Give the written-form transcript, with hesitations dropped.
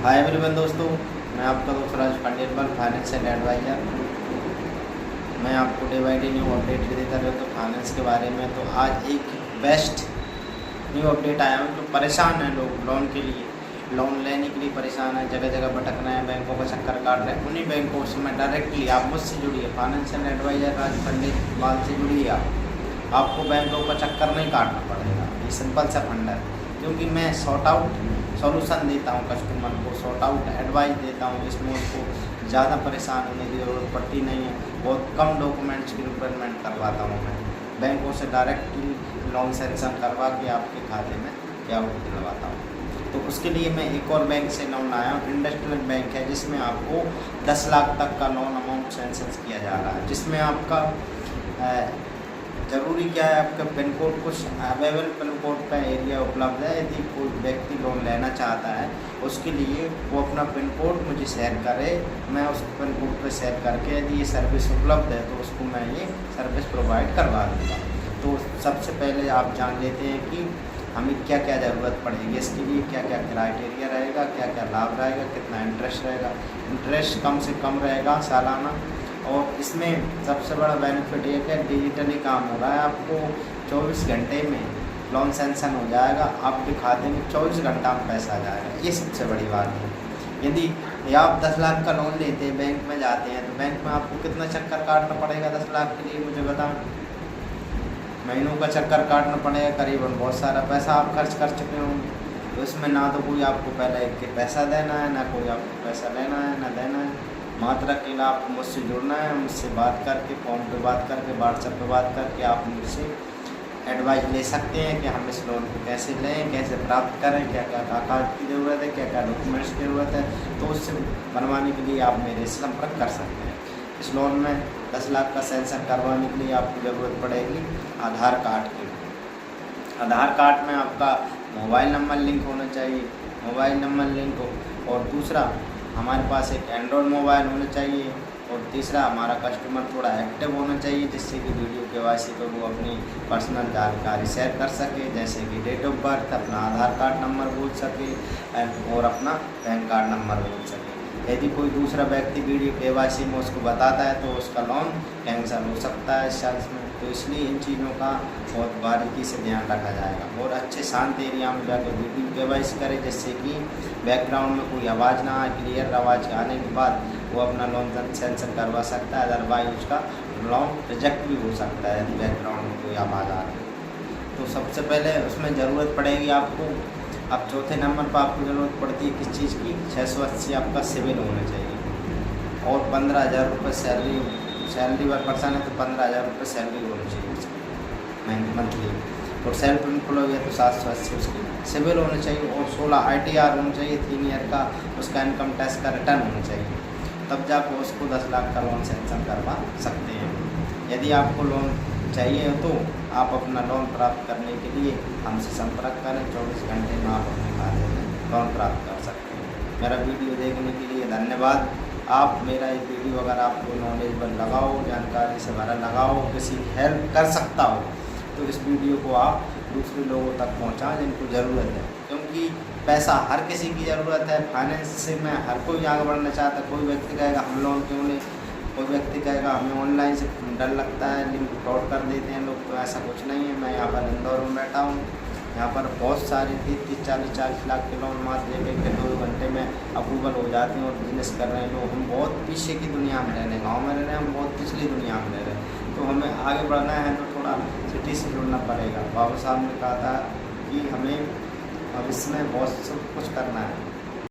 Hi everyone दोस्तों, मैं आपका दोस्त राज खंडेलवाल, फाइनेंशियल एडवाइज़र। मैं आपको day by day new update देता रहता हूँ फाइनेंस के बारे में। तो आज एक बेस्ट न्यू अपडेट आया हूँ। जो परेशान हैं लोग लोन के लिए, लोन लेने के लिए परेशान है, जगह जगह भटक रहे हैं, बैंकों का चक्कर काट रहे हैं, उन्हीं बैंकों से मैं डायरेक्टली आप मुझसे जुड़िए, फाइनेंशियल एडवाइज़र राज खंडेलवाल से जुड़िए। आपको बैंकों का चक्कर नहीं काटना पड़ेगा। ये सिंपल सा फंडा है, क्योंकि मैं सॉर्ट आउट सॉल्यूशन देता हूँ कस्टमर को, सॉर्ट आउट एडवाइस देता हूँ, जिसमें उसको ज़्यादा परेशान होने की ज़रूरत पड़ती नहीं है। बहुत कम डॉक्यूमेंट्स की रिक्वायरमेंट करवाता हूँ मैं, बैंकों से डायरेक्टली लोन सेंक्शन करवा के आपके खाते में क्या दिलवाता हूँ। तो उसके लिए मैं एक और बैंक से लोन आया हूँ, इंडस्ट्रियल बैंक है, जिसमें आपको 10 लाख तक का लोन अमाउंट सेंक्शन किया जा रहा है। जिसमें आपका ज़रूरी क्या है, आपका पिन कोड, कुछ अवेलेबल पिन कोड का एरिया उपलब्ध है। यदि कोई व्यक्ति लोन लेना चाहता है, उसके लिए वो अपना पिन कोड मुझे शेयर करे, मैं उस पिन कोड पर शेयर करके यदि ये सर्विस उपलब्ध है तो उसको मैं ये सर्विस प्रोवाइड करवा दूँगा। तो सबसे पहले आप जान लेते हैं कि हमें क्या क्या ज़रूरत पड़ेगी, इसके लिए क्या क्या क्राइटेरिया रहेगा, क्या क्या लाभ रहेगा, कितना इंटरेस्ट रहेगा। इंटरेस्ट कम से कम रहेगा सालाना, और इसमें सबसे बड़ा बेनिफिट ये है डिजिटली काम हो रहा है। आपको 24 घंटे में लोन सेंक्शन हो जाएगा, आपके खाते में 24 घंटा में पैसा आ जाएगा। ये सबसे बड़ी बात है। यदि आप 10 लाख का लोन लेते हैं, बैंक में जाते हैं, तो बैंक में आपको कितना चक्कर काटना पड़ेगा 10 लाख के लिए, मुझे बताओ। महीनों का चक्कर काटना पड़ेगा, करीबन बहुत सारा पैसा आप खर्च कर चुके होंगे। तो इसमें ना तो कोई आपको पहले एक पैसा देना है, ना कोई आपको पैसा लेना है, ना देना है। मात्र अकेले आपको मुझसे जुड़ना है, मुझसे बात करके, फ़ोन पे बात करके, व्हाट्सएप पे बात करके आप मुझसे एडवाइस ले सकते हैं कि हम इस लोन को कैसे लें, कैसे प्राप्त करें, क्या क्या कागज की ज़रूरत है, क्या क्या डॉक्यूमेंट्स की ज़रूरत है। तो उससे बनवाने के लिए आप मेरे से संपर्क कर सकते हैं। इस लोन में 10 लाख का सेंक्शन करवाने के लिए आपको ज़रूरत पड़ेगी आधार कार्ड की। आधार कार्ड में आपका मोबाइल नंबर लिंक होना चाहिए, मोबाइल नंबर लिंक हो, और दूसरा हमारे पास एक एंड्रॉयड मोबाइल होना चाहिए, और तीसरा हमारा कस्टमर थोड़ा एक्टिव होना चाहिए, जिससे कि वीडियो केवाईसी पर वो अपनी पर्सनल जानकारी शेयर कर सके, जैसे कि डेट ऑफ बर्थ, अपना आधार कार्ड नंबर बोल सके और अपना पैन कार्ड नंबर बोल सके। यदि कोई दूसरा व्यक्ति वीडियो केवाईसी में उसको बताता है तो उसका लोन कैंसिल हो सकता है इस चांस में। तो इसलिए इन चीज़ों का बहुत बारीकी से ध्यान रखा जाएगा, और अच्छे शांत एरिया में जाकर वीडियो केवाईसी करें, जिससे कि बैकग्राउंड में कोई आवाज़ ना आए। क्लियर आवाज़ आने के बाद वो अपना लोन सेंक्शन करवा सकता है, अदरवाइज उसका लोन रिजेक्ट भी हो सकता है यदि बैकग्राउंड में कोई आवाज़ आ रही है। तो सबसे पहले उसमें ज़रूरत पड़ेगी आपको, अब चौथे नंबर पर आपको ज़रूरत पड़ती है किस चीज़ की, 680 आपका सिविल होना चाहिए, और 15,000 रुपये सैलरी पर पर्सन है तो 15,000 रुपये सैलरी होनी चाहिए मंथली, और सेल्फ एम्प्लॉय है तो 780 उसकी सिविल होना चाहिए, और 16 ITR होना चाहिए 3 ईयर का, उसका इनकम टैक्स का रिटर्न होना चाहिए। तब जाकर उसको 10 लाख का लोन सेंक्शन करवा सकते हैं। यदि आपको लोन चाहिए तो आप अपना लोन प्राप्त करने के लिए हमसे संपर्क करें, 24 घंटे में आप अपने खाते में लोन प्राप्त कर सकते हैं। मेरा वीडियो देखने के लिए धन्यवाद। आप मेरा ये वीडियो अगर आपको नॉलेजेबल लगाओ, जानकारी से भरा लगाओ, किसी हेल्प कर सकता हो, तो इस वीडियो को आप दूसरे लोगों तक पहुंचाएं जिनको ज़रूरत है, क्योंकि पैसा हर किसी की ज़रूरत है। फाइनेंस में हर कोई आगे बढ़ना चाहता है। कोई व्यक्ति कहेगा हम लोन क्यों लें, कोई व्यक्ति कहेगा हमें ऑनलाइन से डर लगता है, लिंक फ्रॉड कर देते हैं लोग। तो ऐसा कुछ नहीं है। मैं यहाँ पर इंदौर में बैठा हूँ, यहाँ पर बहुत सारे 30-40 लाख के लोन मात्र 1-2 घंटे में अप्रूवल हो जाते हैं, और बिजनेस कर रहे हैं लोग। हम बहुत पीछे की दुनिया में रह रहे हैं, गाँव में रह रहे हैं, हम बहुत पिछली दुनिया में रह रहे हैं। तो हमें आगे बढ़ना है तो थोड़ा सिटी से जुड़ना पड़ेगा। बाबा साहब ने कहा था कि हमें भविष्य में बहुत सब कुछ करना है।